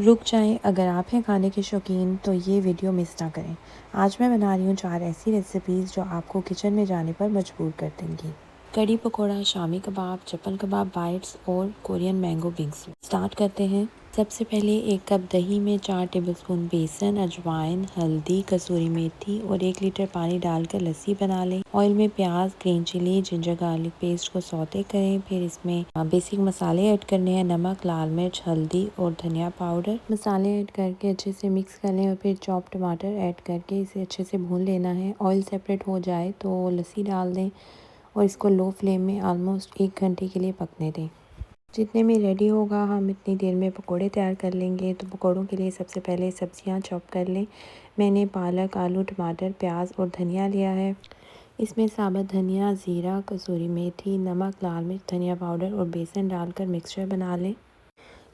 रुक जाएं, अगर आप हैं खाने के शौकीन तो ये वीडियो मिस ना करें। आज मैं बना रही हूँ 4 ऐसी रेसिपीज़ जो आपको किचन में जाने पर मजबूर कर देंगी। कड़ी पकोड़ा, शामी कबाब, चपन कबाब बाइट्स और कोरियन मैंगो विंग्स। स्टार्ट करते हैं। सबसे पहले 1 कप दही में 4 टेबलस्पून बेसन, अजवाइन, हल्दी, कसूरी मेथी और 1 लीटर पानी डालकर लस्सी बना लें। ऑयल में प्याज, green chilli, ginger garlic paste को सौते करें। फिर इसमें बेसिक मसाले ऐड करने हैं, नमक, लाल मिर्च, हल्दी और धनिया पाउडर। मसाले ऐड करके अच्छे से मिक्स कर लें और फिर चॉप टमाटर ऐड करके इसे अच्छे से भून लेना है। ऑयल सेपरेट हो जाए तो लस्सी डाल दें और इसको लो फ्लेम में ऑलमोस्ट 1 घंटे के लिए पकने दें। जितने में रेडी होगा हम इतनी देर में पकोड़े तैयार कर लेंगे। तो पकोड़ों के लिए सबसे पहले सब्जियां चॉप कर लें। मैंने पालक, आलू, टमाटर, प्याज और धनिया लिया है। इसमें साबुत धनिया, ज़ीरा, कसूरी मेथी, नमक, लाल मिर्च, धनिया पाउडर और बेसन डालकर मिक्सचर बना लें।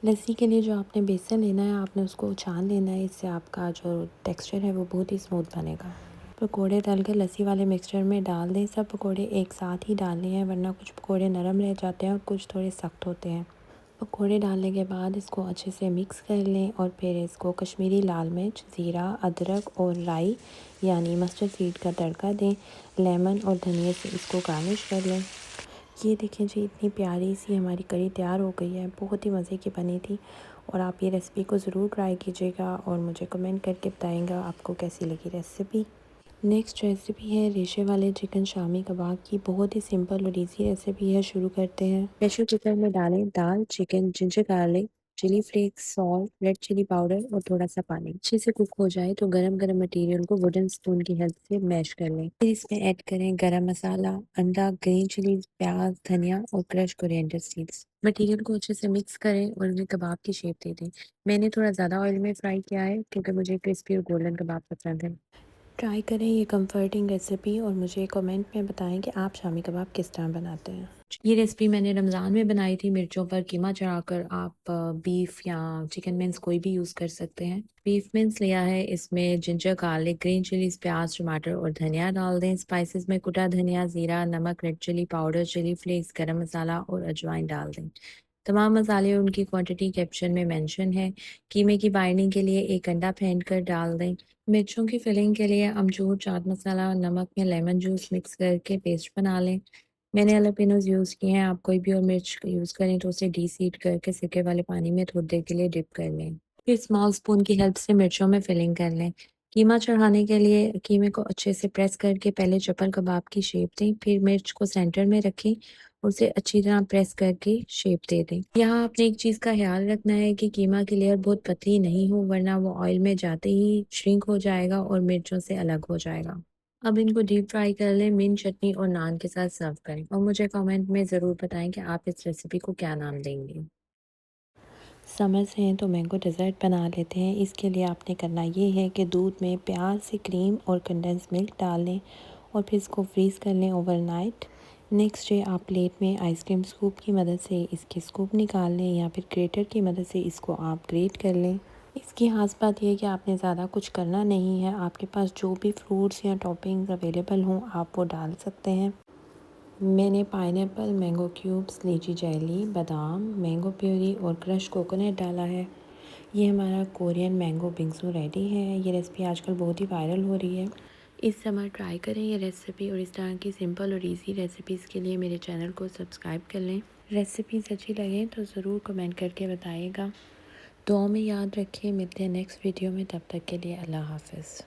लस्सी के लिए जो आपने बेसन लेना है आपने उसको छान लेना है, इससे आपका जो टेक्सचर है वो बहुत ही स्मूथ बनेगा। पकोड़े डालकर लस्सी वाले मिक्सचर में डाल दें। सब पकोड़े एक साथ ही डालने हैं वरना कुछ पकोड़े नरम रह जाते हैं और कुछ थोड़े सख्त होते हैं। पकोड़े डालने के बाद इसको अच्छे से मिक्स कर लें और फिर इसको कश्मीरी लाल मिर्च, ज़ीरा, अदरक और राई यानी मस्टर्ड सीड का तड़का दें। लेमन और धनिया से इसको गार्निश कर लें। ये देखें जी, इतनी प्यारी सी हमारी करी तैयार हो गई है। बहुत ही मज़े की बनी थी और आप ये रेसिपी को ज़रूर ट्राई कीजिएगा और मुझे कमेंट करके बताएंगा आपको कैसी लगी रेसिपी। नेक्स्ट रेसिपी है रेशे वाले चिकन शामी कबाब की। बहुत ही सिंपल और इजी रेसिपी है, शुरू करते हैं। प्रेशर कुकर में डालें दाल, chicken, ginger garlic, chilli flakes, salt, red chilli powder और थोड़ा सा पानी। अच्छे से कुक हो जाए तो गरम गरम मटेरियल को वुडन स्पून की हेल्प से मैश कर लें। फिर इसमें ऐड करें गरम मसाला, अंडा, ग्रीन चिलीज, प्याज, धनिया और क्रश कोरिएंडर सीड्स। मटेरियल को अच्छे से मिक्स करें और उन्हें कबाब की शेप दे दें। मैंने थोड़ा ज़्यादा ऑयल में फ्राई किया है क्योंकि मुझे क्रिस्पी और गोल्डन कबाब पसंद है। ट्राई करें ये कंफर्टिंग रेसिपी और मुझे कमेंट में बताएं कि आप शामी कबाब किस तरह बनाते हैं। ये रेसिपी मैंने रमज़ान में बनाई थी। मिर्चों पर कीमा चढ़ाकर आप बीफ या चिकन मिन्स कोई भी यूज़ कर सकते हैं। बीफ मिन्स लिया है, इसमें जिंजर गार्लिक, ग्रीन चिलीज, प्याज, टमाटर और धनिया डाल दें। स्पाइसेस में कुटा धनिया, ज़ीरा, नमक, red chilli powder, chilli flakes, garam masala और अजवाइन डाल दें। तमाम मसाले और उनकी क्वांटिटी कैप्शन में मेंशन है। कीमे की बाइंडिंग के लिए 1 अंडा फेंट कर डाल दें। मिर्चों की फिलिंग के लिए अमचूर, चाट मसाला और नमक में लेमन जूस मिक्स करके पेस्ट बना लें। मैंने जलापेनोज़ यूज़ किए हैं, आप कोई भी और मिर्च यूज़ करें तो उसे डीसीड करके सिरके वाले पानी में थोड़ी देर के लिए डिप कर लें। फिर स्मॉल स्पून की हेल्प से मिर्चों में फिलिंग कर लें। कीमा चढ़ाने के लिए कीमे को अच्छे से प्रेस करके पहले चपल कबाब की शेप दें, फिर मिर्च को सेंटर में रखें और उसे अच्छी तरह प्रेस करके शेप दे दें। यहाँ आपने एक चीज़ का ख्याल रखना है कि कीमा की लेयर बहुत पतली नहीं हो वरना वो ऑयल में जाते ही श्रिंक हो जाएगा और मिर्चों से अलग हो जाएगा। अब इनको डीप फ्राई कर लें, मिंट चटनी और नान के साथ सर्व करें और मुझे कमेंट में ज़रूर बताएं कि आप इस रेसिपी को क्या नाम देंगे। समर्स हैं तो मैंगो डेज़र्ट बना लेते हैं। इसके लिए आपने करना ये है कि दूध में प्याज से क्रीम और कंडेंस मिल्क डाल लें और फिर इसको फ्रीज़ कर लें ओवरनाइट। नेक्स्ट डे आप प्लेट में आइसक्रीम स्कूप की मदद से इसके स्कूप निकाल लें या फिर ग्रेटर की मदद से इसको आप ग्रेट कर लें। इसकी ख़ास बात यह है कि आपने ज़्यादा कुछ करना नहीं है। आपके पास जो भी फ्रूट्स या टॉपिंग्स अवेलेबल हों आप वो डाल सकते हैं। मैंने पाइनएप्पल, मैंगो क्यूब्स, लीची जेली, बादाम, मैंगो प्यूरी और क्रश कोकोनट डाला है। ये हमारा कोरियन मैंगो बिंगसू रेडी है। ये रेसिपी आजकल बहुत ही वायरल हो रही है। इस समर ट्राई करें ये रेसिपी और इस तरह की सिंपल और इजी रेसिपीज़ के लिए मेरे चैनल को सब्सक्राइब कर लें। रेसिपीज़ अच्छी लगें तो ज़रूर कमेंट करके बताइएगा। दुआ में याद रखें। मिलते हैं नेक्स्ट वीडियो में, तब तक के लिए अल्लाह हाफ़िज़।